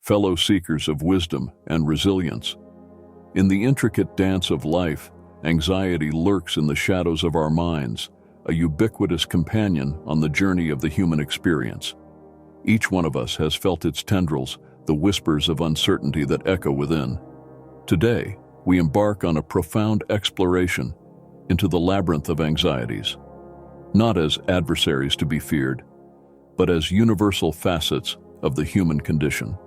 fellow seekers of wisdom and resilience. In the intricate dance of life, anxiety lurks in the shadows of our minds, a ubiquitous companion on the journey of the human experience. Each one of us has felt its tendrils, the whispers of uncertainty that echo within. Today, we embark on a profound exploration into the labyrinth of anxieties, not as adversaries to be feared, but as universal facets of the human condition.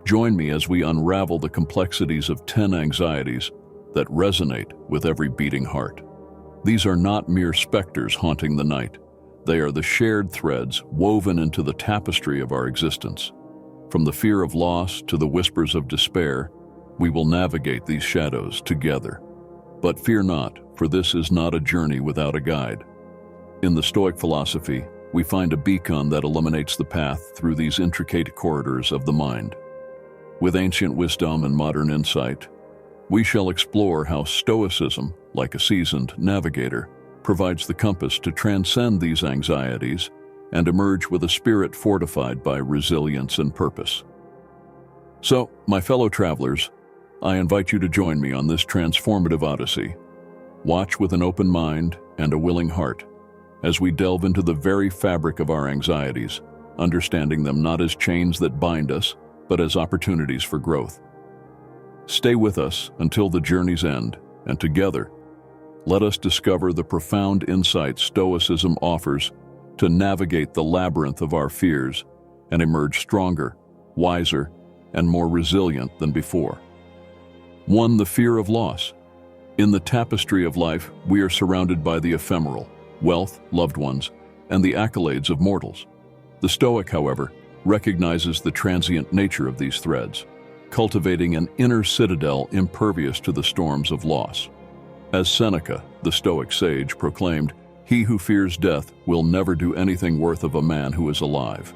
Join me as we unravel the complexities of 10 anxieties that resonate with every beating heart. These are not mere specters haunting the night. They are the shared threads woven into the tapestry of our existence. From the fear of loss to the whispers of despair, we will navigate these shadows together. But fear not, for this is not a journey without a guide. In the Stoic philosophy, we find a beacon that illuminates the path through these intricate corridors of the mind. With ancient wisdom and modern insight, we shall explore how Stoicism, like a seasoned navigator, provides the compass to transcend these anxieties and emerge with a spirit fortified by resilience and purpose. So, my fellow travelers, I invite you to join me on this transformative odyssey. Watch with an open mind and a willing heart as we delve into the very fabric of our anxieties, understanding them not as chains that bind us, but as opportunities for growth. Stay with us until the journey's end, and together, let us discover the profound insight Stoicism offers to navigate the labyrinth of our fears and emerge stronger, wiser, and more resilient than before. 1. The fear of loss. In the tapestry of life, we are surrounded by the ephemeral, wealth, loved ones, and the accolades of mortals. The Stoic, however, recognizes the transient nature of these threads, cultivating an inner citadel impervious to the storms of loss. As Seneca, the Stoic sage, proclaimed, "He who fears death will never do anything worth of a man who is alive."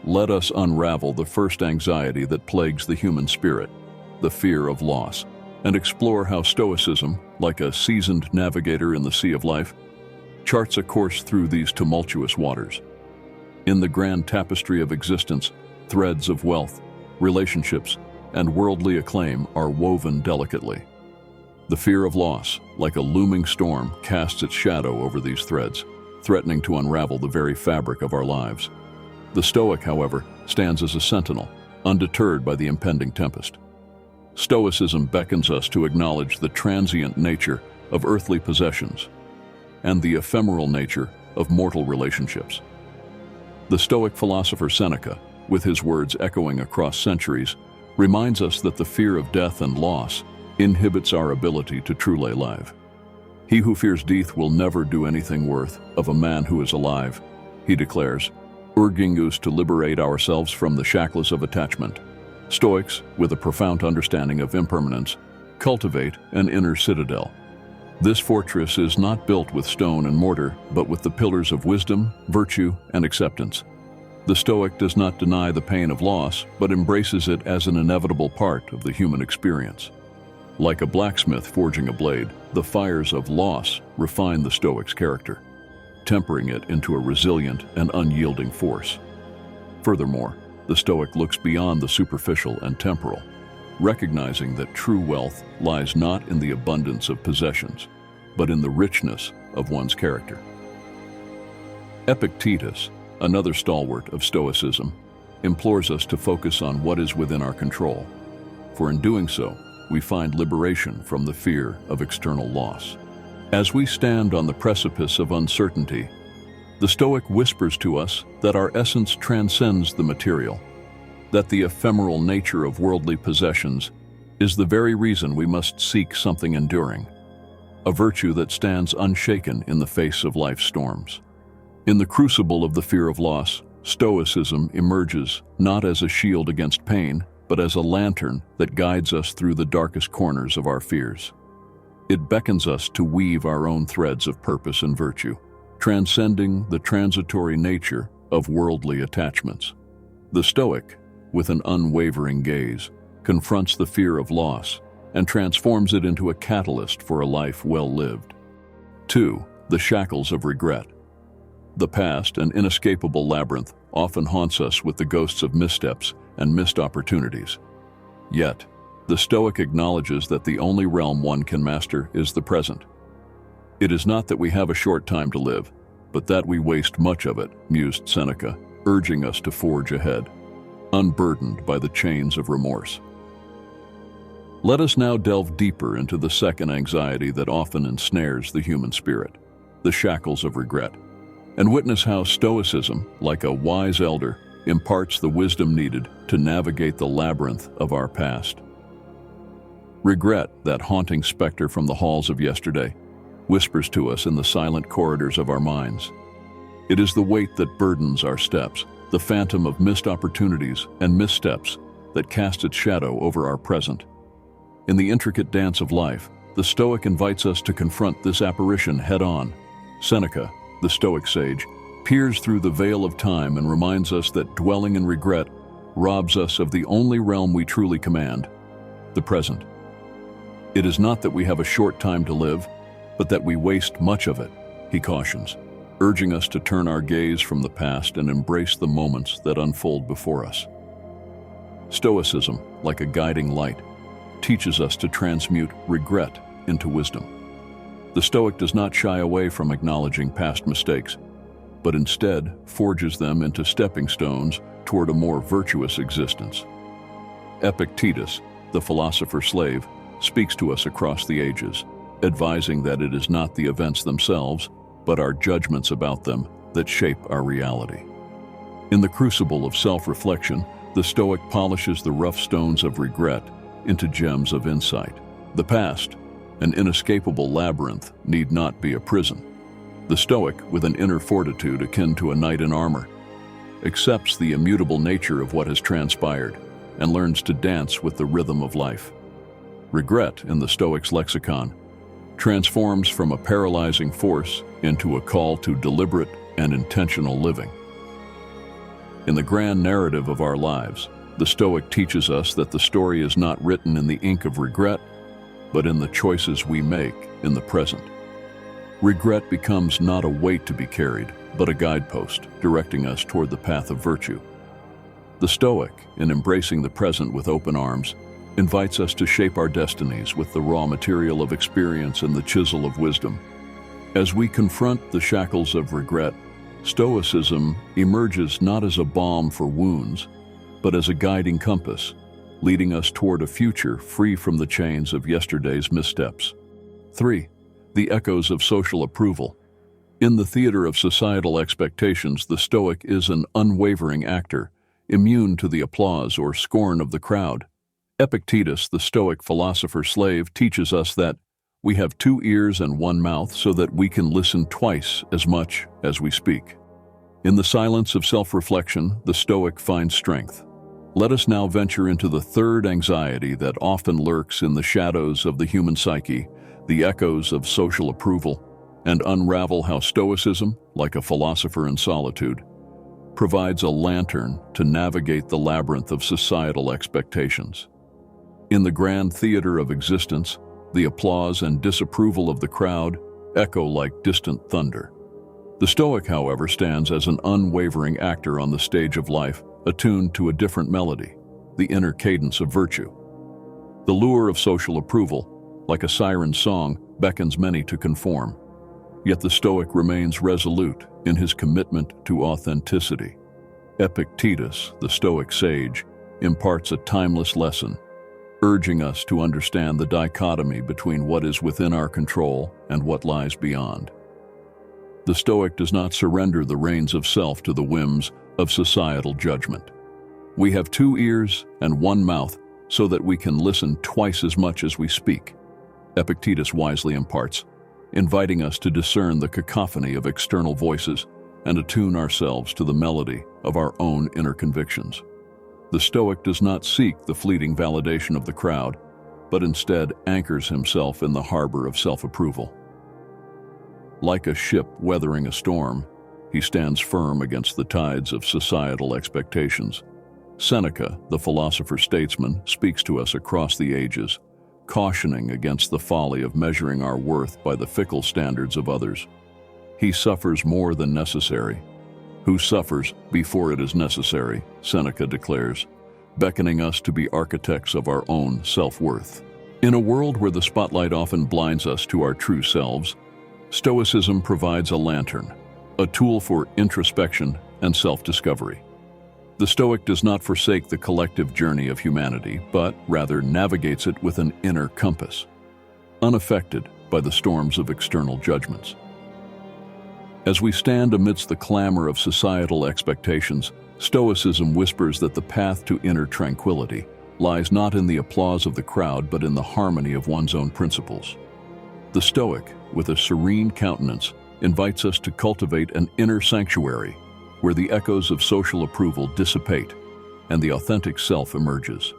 Let us unravel the first anxiety that plagues the human spirit, the fear of loss, and explore how Stoicism, like a seasoned navigator in the sea of life, charts a course through these tumultuous waters. In the grand tapestry of existence, threads of wealth, relationships, and worldly acclaim are woven delicately. The fear of loss, like a looming storm, casts its shadow over these threads, threatening to unravel the very fabric of our lives. The Stoic, however, stands as a sentinel, undeterred by the impending tempest. Stoicism beckons us to acknowledge the transient nature of earthly possessions and the ephemeral nature of mortal relationships. The Stoic philosopher Seneca, with his words echoing across centuries, reminds us that the fear of death and loss inhibits our ability to truly live. "He who fears death will never do anything worth of a man who is alive," he declares, urging us to liberate ourselves from the shackles of attachment. Stoics, with a profound understanding of impermanence, cultivate an inner citadel. This fortress is not built with stone and mortar, but with the pillars of wisdom, virtue, and acceptance. The Stoic does not deny the pain of loss, but embraces it as an inevitable part of the human experience. Like a blacksmith forging a blade, the fires of loss refine the Stoic's character, tempering it into a resilient and unyielding force. Furthermore, the Stoic looks beyond the superficial and temporal, recognizing that true wealth lies not in the abundance of possessions, but in the richness of one's character. Epictetus, another stalwart of Stoicism, implores us to focus on what is within our control, for in doing so, we find liberation from the fear of external loss. As we stand on the precipice of uncertainty, the Stoic whispers to us that our essence transcends the material, that the ephemeral nature of worldly possessions is the very reason we must seek something enduring, a virtue that stands unshaken in the face of life's storms. In the crucible of the fear of loss, Stoicism emerges not as a shield against pain, but as a lantern that guides us through the darkest corners of our fears. It beckons us to weave our own threads of purpose and virtue, transcending the transitory nature of worldly attachments. The Stoic, with an unwavering gaze, confronts the fear of loss and transforms it into a catalyst for a life well lived. 2. The Shackles of Regret. The past, an inescapable labyrinth, often haunts us with the ghosts of missteps and missed opportunities. Yet, the Stoic acknowledges that the only realm one can master is the present. It is not that we have a short time to live, but that we waste much of it, mused Seneca, urging us to forge ahead, unburdened by the chains of remorse. Let us now delve deeper into the second anxiety that often ensnares the human spirit, the shackles of regret, and witness how Stoicism, like a wise elder, imparts the wisdom needed to navigate the labyrinth of our past. Regret, that haunting specter from the halls of yesterday, whispers to us in the silent corridors of our minds. It is the weight that burdens our steps, the phantom of missed opportunities and missteps that cast its shadow over our present. In the intricate dance of life, the Stoic invites us to confront this apparition head-on. Seneca, the Stoic sage, peers through the veil of time and reminds us that dwelling in regret robs us of the only realm we truly command, the present. It is not that we have a short time to live, but that we waste much of it, he cautions, urging us to turn our gaze from the past and embrace the moments that unfold before us. Stoicism, like a guiding light, teaches us to transmute regret into wisdom. The Stoic does not shy away from acknowledging past mistakes, but instead forges them into stepping stones toward a more virtuous existence. Epictetus, the philosopher-slave, speaks to us across the ages, advising that it is not the events themselves, but our judgments about them that shape our reality. In the crucible of self-reflection, the Stoic polishes the rough stones of regret into gems of insight. The past, an inescapable labyrinth, need not be a prison. The Stoic, with an inner fortitude akin to a knight in armor, accepts the immutable nature of what has transpired and learns to dance with the rhythm of life. Regret, in the Stoic's lexicon, transforms from a paralyzing force into a call to deliberate and intentional living. In the grand narrative of our lives, the Stoic teaches us that the story is not written in the ink of regret, but in the choices we make in the present. Regret becomes not a weight to be carried, but a guidepost directing us toward the path of virtue. The Stoic, in embracing the present with open arms, invites us to shape our destinies with the raw material of experience and the chisel of wisdom. As we confront the shackles of regret, Stoicism emerges not as a balm for wounds, but as a guiding compass, leading us toward a future free from the chains of yesterday's missteps. 3. The echoes of social approval. In the theater of societal expectations, the Stoic is an unwavering actor, immune to the applause or scorn of the crowd. Epictetus, the Stoic philosopher-slave, teaches us that we have 2 ears and 1 mouth so that we can listen twice as much as we speak. In the silence of self-reflection, the Stoic finds strength. Let us now venture into the third anxiety that often lurks in the shadows of the human psyche, the echoes of social approval, and unravel how Stoicism, like a philosopher in solitude, provides a lantern to navigate the labyrinth of societal expectations. In the grand theater of existence, the applause and disapproval of the crowd echo like distant thunder. The Stoic, however, stands as an unwavering actor on the stage of life, attuned to a different melody, the inner cadence of virtue. The lure of social approval, like a siren's song, beckons many to conform. Yet the Stoic remains resolute in his commitment to authenticity. Epictetus, the Stoic sage, imparts a timeless lesson, urging us to understand the dichotomy between what is within our control and what lies beyond. The Stoic does not surrender the reins of self to the whims of societal judgment. We have 2 ears and 1 mouth so that we can listen twice as much as we speak, Epictetus wisely imparts, inviting us to discern the cacophony of external voices and attune ourselves to the melody of our own inner convictions. The Stoic does not seek the fleeting validation of the crowd, but instead anchors himself in the harbor of self-approval. Like a ship weathering a storm, he stands firm against the tides of societal expectations. Seneca, the philosopher-statesman, speaks to us across the ages, cautioning against the folly of measuring our worth by the fickle standards of others. He suffers more than necessary. Who suffers before it is necessary, Seneca declares, beckoning us to be architects of our own self-worth. In a world where the spotlight often blinds us to our true selves, Stoicism provides a lantern, a tool for introspection and self-discovery. The Stoic does not forsake the collective journey of humanity, but rather navigates it with an inner compass, unaffected by the storms of external judgments. As we stand amidst the clamor of societal expectations, Stoicism whispers that the path to inner tranquility lies not in the applause of the crowd but in the harmony of one's own principles. The Stoic, with a serene countenance, invites us to cultivate an inner sanctuary where the echoes of social approval dissipate and the authentic self emerges.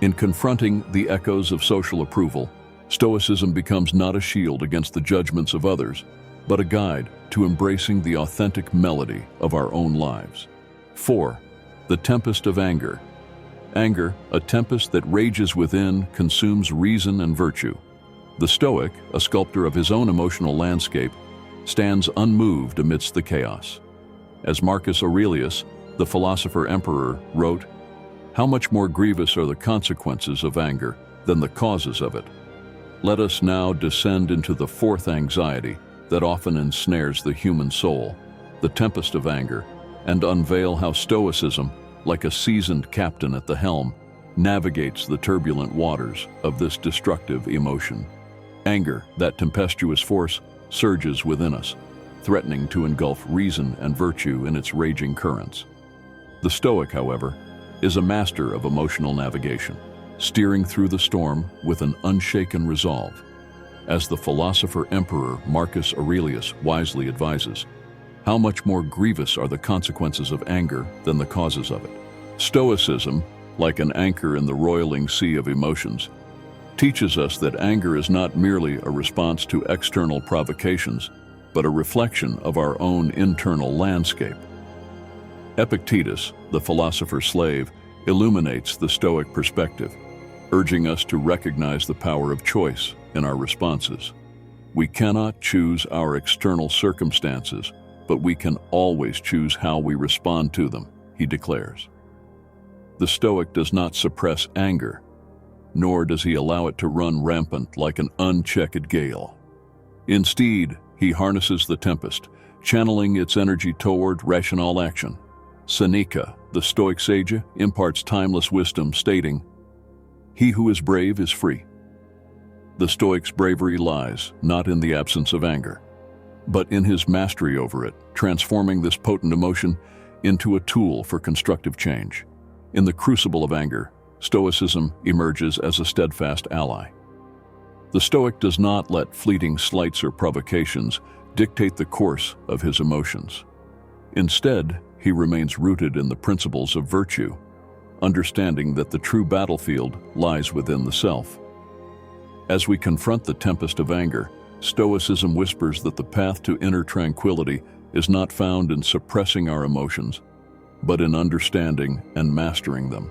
In confronting the echoes of social approval, Stoicism becomes not a shield against the judgments of others, but a guide to embracing the authentic melody of our own lives. 4. The Tempest of Anger. Anger, a tempest that rages within, consumes reason and virtue. The Stoic, a sculptor of his own emotional landscape, stands unmoved amidst the chaos. As Marcus Aurelius, the philosopher-emperor, wrote, "How much more grievous are the consequences of anger than the causes of it?" Let us now descend into the fourth anxiety that often ensnares the human soul, the tempest of anger, and unveil how Stoicism, like a seasoned captain at the helm, navigates the turbulent waters of this destructive emotion. Anger, that tempestuous force, surges within us, threatening to engulf reason and virtue in its raging currents. The Stoic, however, is a master of emotional navigation, steering through the storm with an unshaken resolve. As the philosopher-emperor Marcus Aurelius wisely advises, how much more grievous are the consequences of anger than the causes of it? Stoicism, like an anchor in the roiling sea of emotions, teaches us that anger is not merely a response to external provocations, but a reflection of our own internal landscape. Epictetus, the philosopher's slave, illuminates the Stoic perspective, urging us to recognize the power of choice in our responses. We cannot choose our external circumstances, but we can always choose how we respond to them, he declares. The Stoic does not suppress anger, nor does he allow it to run rampant like an unchecked gale. Instead, he harnesses the tempest, channeling its energy toward rational action. Seneca, the Stoic sage, imparts timeless wisdom, stating, "He who is brave is free." The Stoic's bravery lies not in the absence of anger, but in his mastery over it, transforming this potent emotion into a tool for constructive change. In the crucible of anger, Stoicism emerges as a steadfast ally. The Stoic does not let fleeting slights or provocations dictate the course of his emotions. Instead, he remains rooted in the principles of virtue, understanding that the true battlefield lies within the self. As we confront the tempest of anger, Stoicism whispers that the path to inner tranquility is not found in suppressing our emotions, but in understanding and mastering them.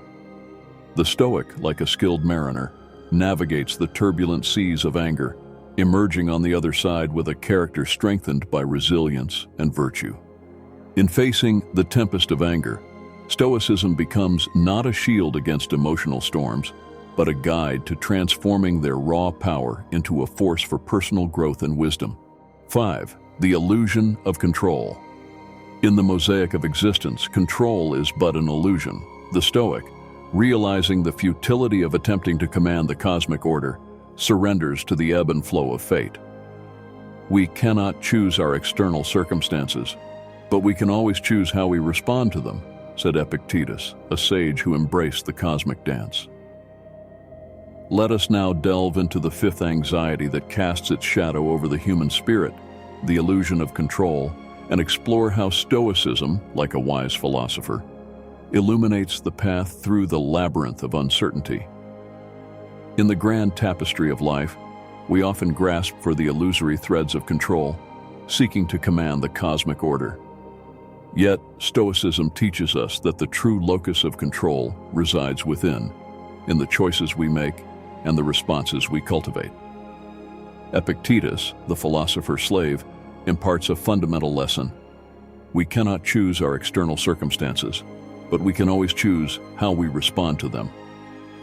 The Stoic, like a skilled mariner, navigates the turbulent seas of anger, emerging on the other side with a character strengthened by resilience and virtue. In facing the tempest of anger, Stoicism becomes not a shield against emotional storms, but a guide to transforming their raw power into a force for personal growth and wisdom. 5. The illusion of control. In the mosaic of existence, control is but an illusion. The Stoic, realizing the futility of attempting to command the cosmic order, surrenders to the ebb and flow of fate. We cannot choose our external circumstances, but we can always choose how we respond to them, said Epictetus, a sage who embraced the cosmic dance. Let us now delve into the fifth anxiety that casts its shadow over the human spirit, the illusion of control, and explore how Stoicism, like a wise philosopher, illuminates the path through the labyrinth of uncertainty. In the grand tapestry of life, we often grasp for the illusory threads of control, seeking to command the cosmic order. Yet, Stoicism teaches us that the true locus of control resides within, in the choices we make and the responses we cultivate. Epictetus, the philosopher's slave, imparts a fundamental lesson. We cannot choose our external circumstances, but we can always choose how we respond to them.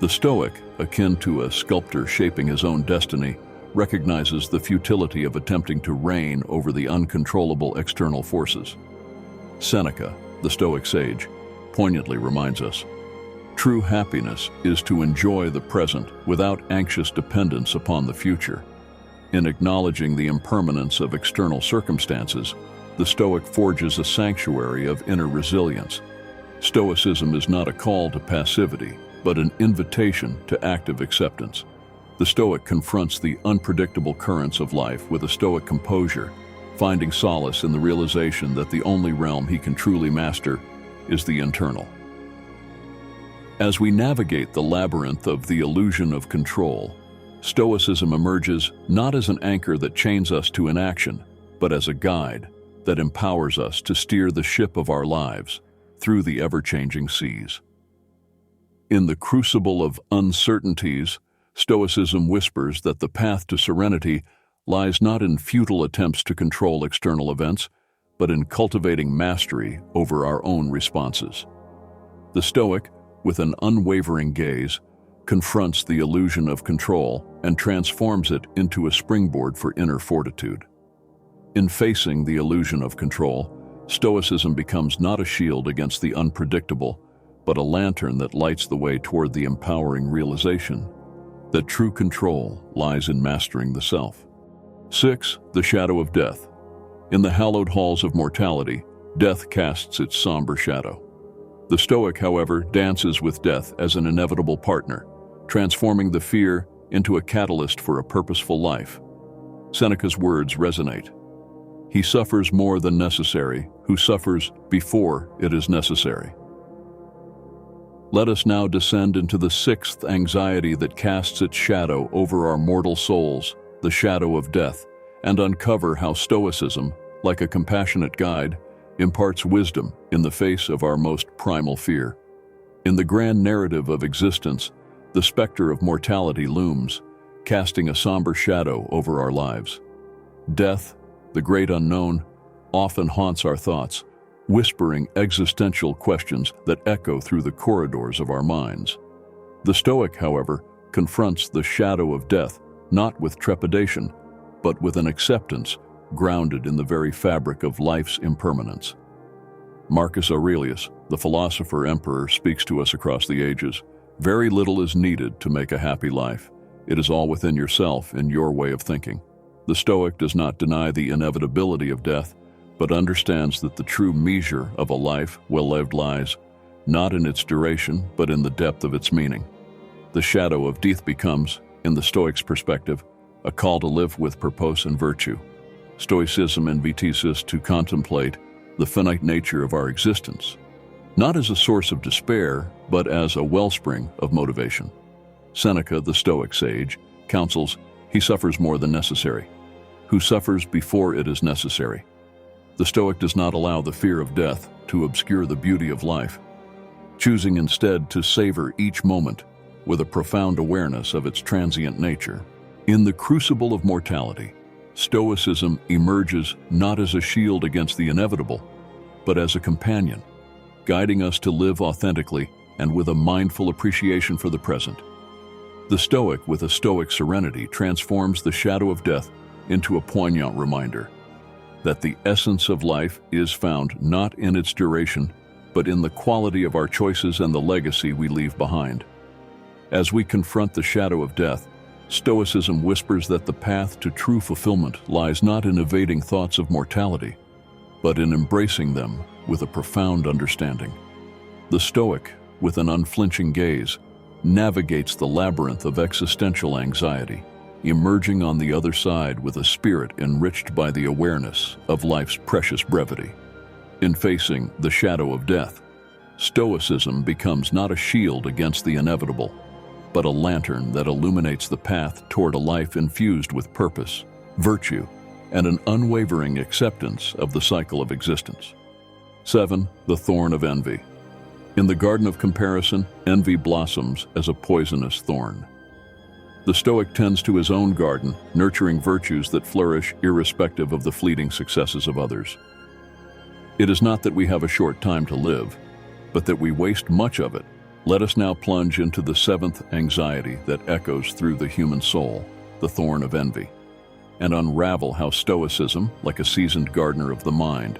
The Stoic, akin to a sculptor shaping his own destiny, recognizes the futility of attempting to reign over the uncontrollable external forces. Seneca, the Stoic sage, poignantly reminds us, true happiness is to enjoy the present without anxious dependence upon the future. In acknowledging the impermanence of external circumstances, the Stoic forges a sanctuary of inner resilience. Stoicism is not a call to passivity, but an invitation to active acceptance. The Stoic confronts the unpredictable currents of life with a Stoic composure, finding solace in the realization that the only realm he can truly master is the internal. As we navigate the labyrinth of the illusion of control, Stoicism emerges not as an anchor that chains us to inaction, but as a guide that empowers us to steer the ship of our lives through the ever-changing seas. In the crucible of uncertainties, Stoicism whispers that the path to serenity lies not in futile attempts to control external events, but in cultivating mastery over our own responses. The Stoic, with an unwavering gaze, confronts the illusion of control and transforms it into a springboard for inner fortitude. In facing the illusion of control, Stoicism becomes not a shield against the unpredictable, but a lantern that lights the way toward the empowering realization that true control lies in mastering the self. 6. The shadow of death. In the hallowed halls of mortality, death casts its somber shadow. The Stoic, however, dances with death as an inevitable partner, transforming the fear into a catalyst for a purposeful life. Seneca's words resonate. He suffers more than necessary, who suffers before it is necessary. Let us now descend into the sixth anxiety that casts its shadow over our mortal souls, the shadow of death, and uncover how Stoicism, like a compassionate guide, imparts wisdom in the face of our most primal fear. In the grand narrative of existence, the specter of mortality looms, casting a somber shadow over our lives. Death, the great unknown, often haunts our thoughts, whispering existential questions that echo through the corridors of our minds. The Stoic, however, confronts the shadow of death not with trepidation, but with an acceptance grounded in the very fabric of life's impermanence. Marcus Aurelius, the philosopher-emperor, speaks to us across the ages. Very little is needed to make a happy life. It is all within yourself, in your way of thinking. The Stoic does not deny the inevitability of death, but understands that the true measure of a life well-lived lies not in its duration, but in the depth of its meaning. The shadow of death becomes, in the Stoic's perspective, a call to live with purpose and virtue. Stoicism invites us to contemplate the finite nature of our existence, not as a source of despair, but as a wellspring of motivation. Seneca, the Stoic sage, counsels, he suffers more than necessary, who suffers before it is necessary. The Stoic does not allow the fear of death to obscure the beauty of life, choosing instead to savor each moment with a profound awareness of its transient nature. In the crucible of mortality, Stoicism emerges not as a shield against the inevitable, but as a companion, guiding us to live authentically and with a mindful appreciation for the present. The Stoic, with a Stoic serenity, transforms the shadow of death into a poignant reminder that the essence of life is found not in its duration, but in the quality of our choices and the legacy we leave behind. As we confront the shadow of death, Stoicism whispers that the path to true fulfillment lies not in evading thoughts of mortality, but in embracing them with a profound understanding. The Stoic, with an unflinching gaze, navigates the labyrinth of existential anxiety, emerging on the other side with a spirit enriched by the awareness of life's precious brevity. In facing the shadow of death, Stoicism becomes not a shield against the inevitable, but a lantern that illuminates the path toward a life infused with purpose, virtue, and an unwavering acceptance of the cycle of existence. 7. The Thorn of Envy. In the garden of comparison, envy blossoms as a poisonous thorn. The Stoic tends to his own garden, nurturing virtues that flourish irrespective of the fleeting successes of others. It is not that we have a short time to live, but that we waste much of it. Let us now plunge into the seventh anxiety that echoes through the human soul, the Thorn of Envy, and unravel how Stoicism, like a seasoned gardener of the mind,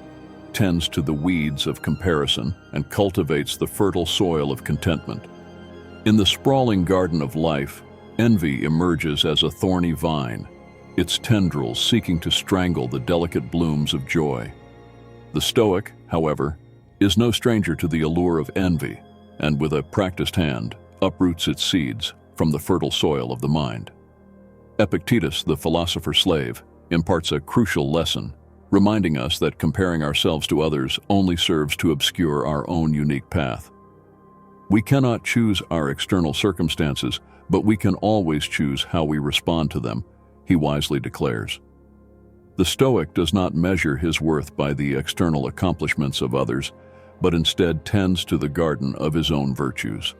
tends to the weeds of comparison and cultivates the fertile soil of contentment. In the sprawling garden of life, envy emerges as a thorny vine, its tendrils seeking to strangle the delicate blooms of joy. The Stoic, however, is no stranger to the allure of envy, and with a practiced hand, uproots its seeds from the fertile soil of the mind. Epictetus, the philosopher slave, imparts a crucial lesson, reminding us that comparing ourselves to others only serves to obscure our own unique path. We cannot choose our external circumstances, but we can always choose how we respond to them, he wisely declares. The Stoic does not measure his worth by the external accomplishments of others, but instead tends to the garden of his own virtues.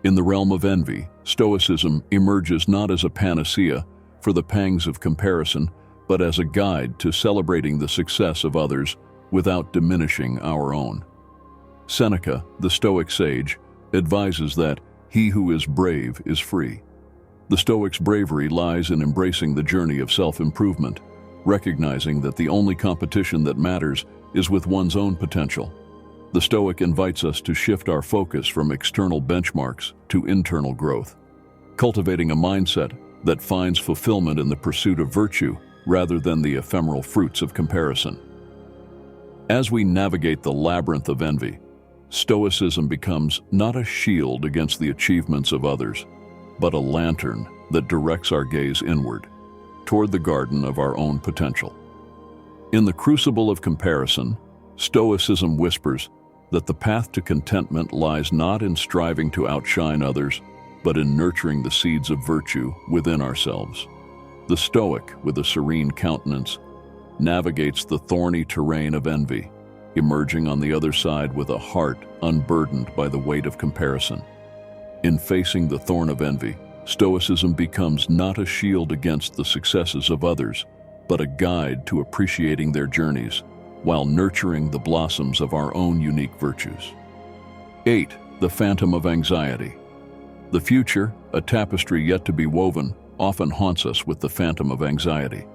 In the realm of envy, Stoicism emerges not as a panacea for the pangs of comparison, but as a guide to celebrating the success of others without diminishing our own. Seneca, the Stoic sage, advises that he who is brave is free. The Stoic's bravery lies in embracing the journey of self-improvement, recognizing that the only competition that matters is with one's own potential. The Stoic invites us to shift our focus from external benchmarks to internal growth, cultivating a mindset that finds fulfillment in the pursuit of virtue rather than the ephemeral fruits of comparison. As we navigate the labyrinth of envy, Stoicism becomes not a shield against the achievements of others, but a lantern that directs our gaze inward, toward the garden of our own potential. In the crucible of comparison, Stoicism whispers that the path to contentment lies not in striving to outshine others, but in nurturing the seeds of virtue within ourselves. The Stoic, with a serene countenance, navigates the thorny terrain of envy, emerging on the other side with a heart unburdened by the weight of comparison. In facing the thorn of envy, Stoicism becomes not a shield against the successes of others, but a guide to appreciating their journeys, while nurturing the blossoms of our own unique virtues. 8. The Phantom of Anxiety. The future, a tapestry yet to be woven, often haunts us with the phantom of anxiety.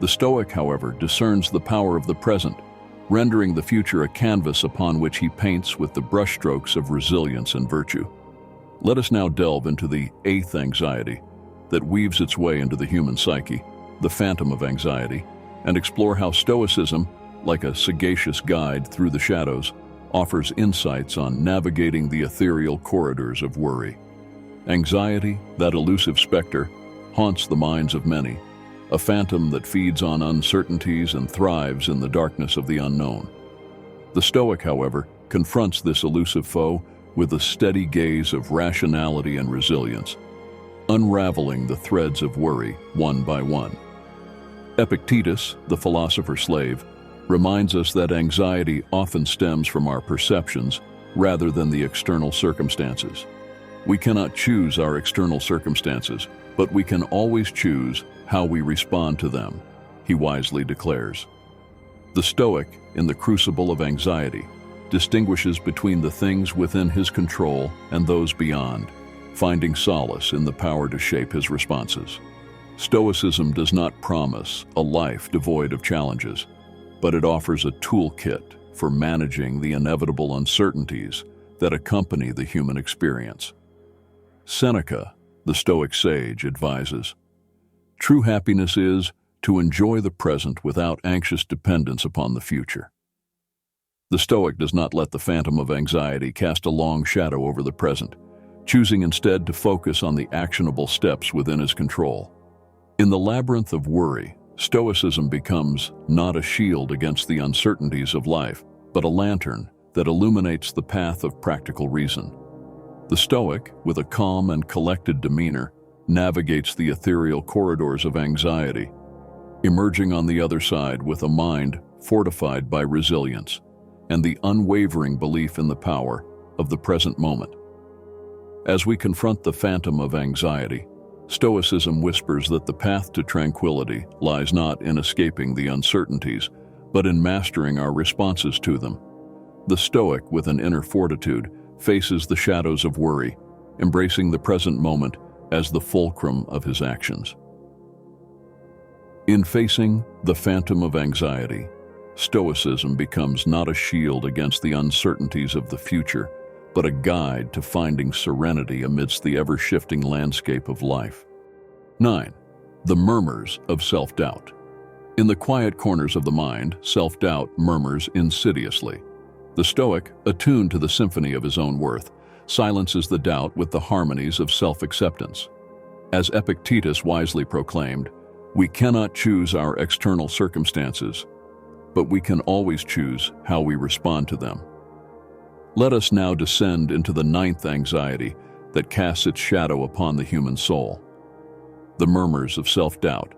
The Stoic, however, discerns the power of the present, rendering the future a canvas upon which he paints with the brushstrokes of resilience and virtue. Let us now delve into the 8th anxiety that weaves its way into the human psyche, the phantom of anxiety, and explore how Stoicism, like a sagacious guide through the shadows, offers insights on navigating the ethereal corridors of worry. Anxiety, that elusive specter, haunts the minds of many, a phantom that feeds on uncertainties and thrives in the darkness of the unknown. The Stoic, however, confronts this elusive foe with a steady gaze of rationality and resilience, unraveling the threads of worry one by one. Epictetus, the philosopher slave, reminds us that anxiety often stems from our perceptions rather than the external circumstances. We cannot choose our external circumstances, but we can always choose how we respond to them, he wisely declares. The Stoic, in the crucible of anxiety, distinguishes between the things within his control and those beyond, finding solace in the power to shape his responses. Stoicism does not promise a life devoid of challenges, but it offers a toolkit for managing the inevitable uncertainties that accompany the human experience. Seneca, the Stoic sage, advises, "True happiness is to enjoy the present without anxious dependence upon the future." The Stoic does not let the phantom of anxiety cast a long shadow over the present, choosing instead to focus on the actionable steps within his control. In the labyrinth of worry, Stoicism becomes not a shield against the uncertainties of life, but a lantern that illuminates the path of practical reason. The Stoic, with a calm and collected demeanor, navigates the ethereal corridors of anxiety, emerging on the other side with a mind fortified by resilience and the unwavering belief in the power of the present moment. As we confront the phantom of anxiety, Stoicism whispers that the path to tranquility lies not in escaping the uncertainties, but in mastering our responses to them. The Stoic, with an inner fortitude, faces the shadows of worry, embracing the present moment as the fulcrum of his actions. In facing the phantom of anxiety, Stoicism becomes not a shield against the uncertainties of the future, but a guide to finding serenity amidst the ever-shifting landscape of life. 9. The Murmurs of Self-Doubt. In the quiet corners of the mind, self-doubt murmurs insidiously. The Stoic, attuned to the symphony of his own worth, silences the doubt with the harmonies of self-acceptance. As Epictetus wisely proclaimed, "We cannot choose our external circumstances, but we can always choose how we respond to them." Let us now descend into the 9th anxiety that casts its shadow upon the human soul, the murmurs of self-doubt,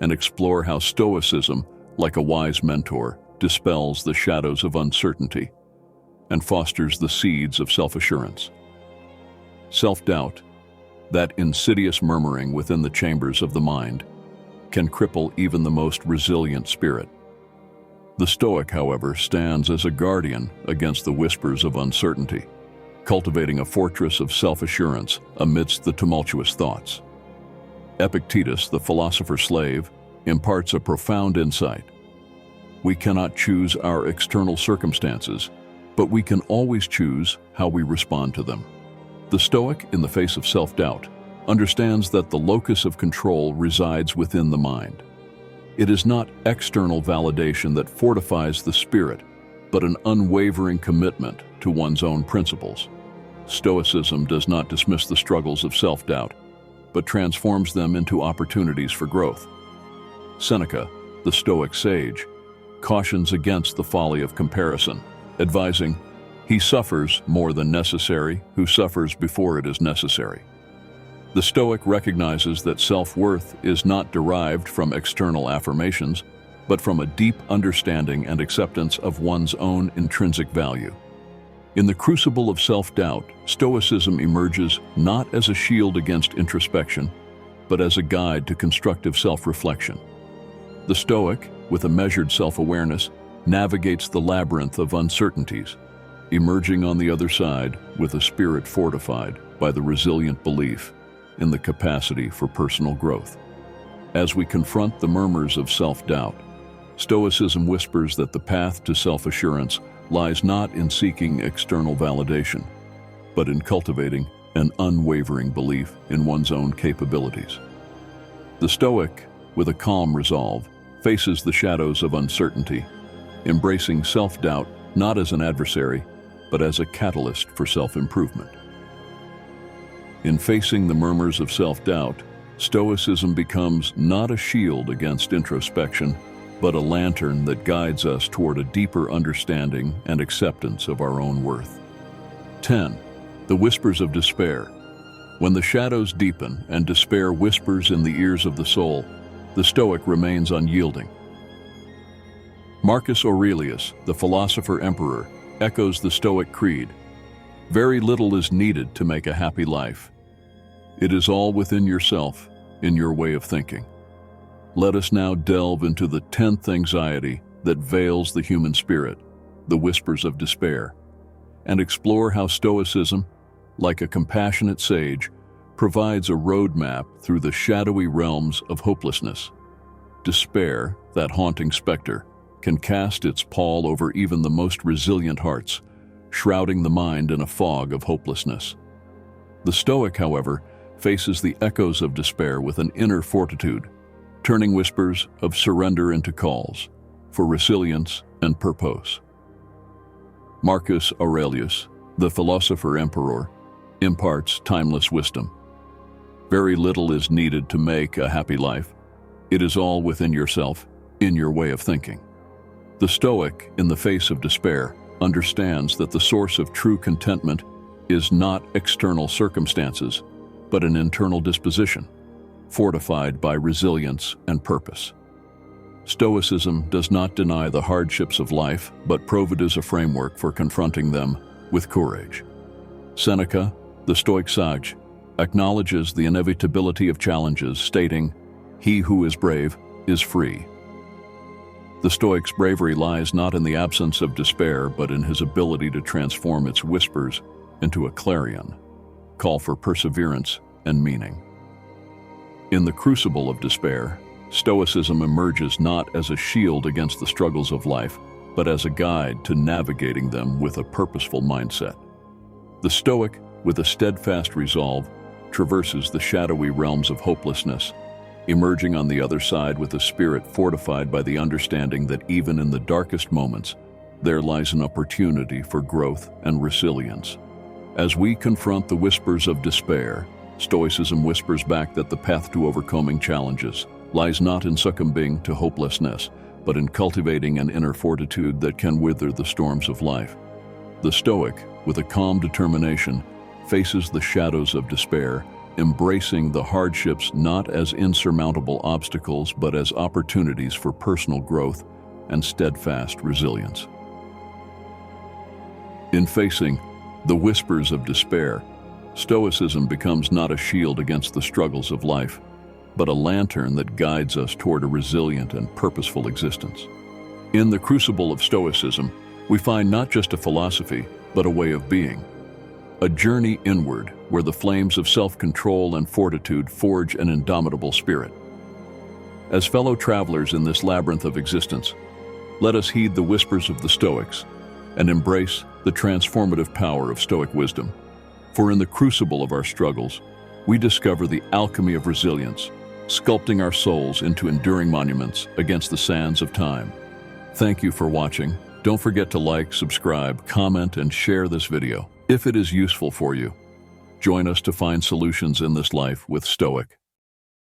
and explore how Stoicism, like a wise mentor, dispels the shadows of uncertainty and fosters the seeds of self-assurance. Self-doubt, that insidious murmuring within the chambers of the mind, can cripple even the most resilient spirit. The Stoic, however, stands as a guardian against the whispers of uncertainty, cultivating a fortress of self-assurance amidst the tumultuous thoughts. Epictetus, the philosopher's slave, imparts a profound insight. We cannot choose our external circumstances, but we can always choose how we respond to them. The Stoic, in the face of self-doubt, understands that the locus of control resides within the mind. It is not external validation that fortifies the spirit, but an unwavering commitment to one's own principles. Stoicism does not dismiss the struggles of self-doubt, but transforms them into opportunities for growth. Seneca, the Stoic sage, cautions against the folly of comparison, advising, "He suffers more than necessary who suffers before it is necessary." The Stoic recognizes that self-worth is not derived from external affirmations, but from a deep understanding and acceptance of one's own intrinsic value. In the crucible of self-doubt, Stoicism emerges not as a shield against introspection, but as a guide to constructive self-reflection. The Stoic, with a measured self-awareness, navigates the labyrinth of uncertainties, emerging on the other side with a spirit fortified by the resilient belief in the capacity for personal growth. As we confront the murmurs of self-doubt, Stoicism whispers that the path to self-assurance lies not in seeking external validation, but in cultivating an unwavering belief in one's own capabilities. The Stoic, with a calm resolve, faces the shadows of uncertainty, embracing self-doubt not as an adversary, but as a catalyst for self-improvement. In facing the murmurs of self-doubt, Stoicism becomes not a shield against introspection, but a lantern that guides us toward a deeper understanding and acceptance of our own worth. 10. The whispers of despair. When the shadows deepen and despair whispers in the ears of the soul, the Stoic remains unyielding. Marcus Aurelius, the philosopher-emperor, echoes the Stoic creed. Very little is needed to make a happy life. It is all within yourself, in your way of thinking. Let us now delve into the 10th anxiety that veils the human spirit, the whispers of despair, and explore how Stoicism, like a compassionate sage, provides a roadmap through the shadowy realms of hopelessness. Despair, that haunting specter, can cast its pall over even the most resilient hearts, shrouding the mind in a fog of hopelessness. The Stoic, however, faces the echoes of despair with an inner fortitude, turning whispers of surrender into calls for resilience and purpose. Marcus Aurelius, the philosopher-emperor, imparts timeless wisdom. Very little is needed to make a happy life. It is all within yourself, in your way of thinking. The Stoic, in the face of despair, understands that the source of true contentment is not external circumstances, but an internal disposition, fortified by resilience and purpose. Stoicism does not deny the hardships of life, but provides a framework for confronting them with courage. Seneca, the Stoic sage, acknowledges the inevitability of challenges, stating, "He who is brave is free." The Stoic's bravery lies not in the absence of despair, but in his ability to transform its whispers into a clarion, call for perseverance and meaning. In the crucible of despair, Stoicism emerges not as a shield against the struggles of life, but as a guide to navigating them with a purposeful mindset. The Stoic, with a steadfast resolve, traverses the shadowy realms of hopelessness, emerging on the other side with a spirit fortified by the understanding that even in the darkest moments, there lies an opportunity for growth and resilience. As we confront the whispers of despair, Stoicism whispers back that the path to overcoming challenges lies not in succumbing to hopelessness, but in cultivating an inner fortitude that can wither the storms of life. The Stoic, with a calm determination, faces the shadows of despair, embracing the hardships not as insurmountable obstacles, but as opportunities for personal growth and steadfast resilience. In facing the whispers of despair, Stoicism becomes not a shield against the struggles of life, but a lantern that guides us toward a resilient and purposeful existence. In the crucible of Stoicism, we find not just a philosophy, but a way of being. A journey inward where the flames of self-control and fortitude forge an indomitable spirit. As fellow travelers in this labyrinth of existence, let us heed the whispers of the Stoics and embrace the transformative power of Stoic wisdom. For in the crucible of our struggles, we discover the alchemy of resilience, sculpting our souls into enduring monuments against the sands of time. Thank you for watching. Don't forget to like, subscribe, comment, and share this video. If it is useful for you, join us to find solutions in this life with Stoic.